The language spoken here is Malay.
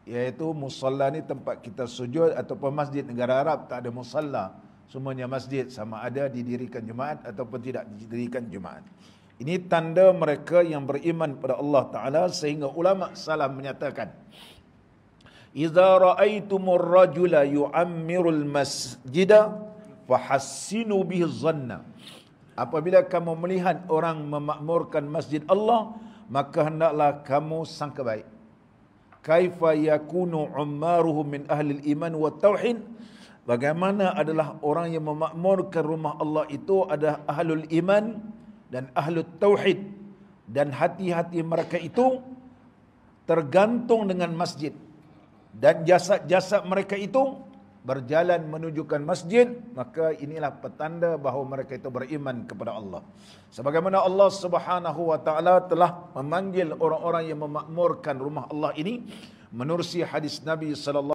iaitu musalla ni tempat kita sujud ataupun masjid. Negara Arab tak ada musalla, semuanya masjid, sama ada didirikan Jumaat ataupun tidak didirikan Jumaat. Ini tanda mereka yang beriman pada Allah Ta'ala, sehingga ulama salaf menyatakan, "Idza ra'aitumur rajula yu'ammirul masjida fahassinu bihi dhanna." Apabila kamu melihat orang memakmurkan masjid Allah, maka hendaklah kamu sangka baik. Kaifa yakunu ummaruhu min ahli iman wa tauhid? Bagaimana adalah orang yang memakmurkan rumah Allah itu adalah ahlul iman dan ahlul tauhid, dan hati-hati mereka itu tergantung dengan masjid, dan jasad-jasad mereka itu berjalan menunjukkan masjid. Maka inilah petanda bahawa mereka itu beriman kepada Allah. Sebagaimana Allah Subhanahu wa taala telah memanggil orang-orang yang memakmurkan rumah Allah ini menerusi hadis Nabi sallallahu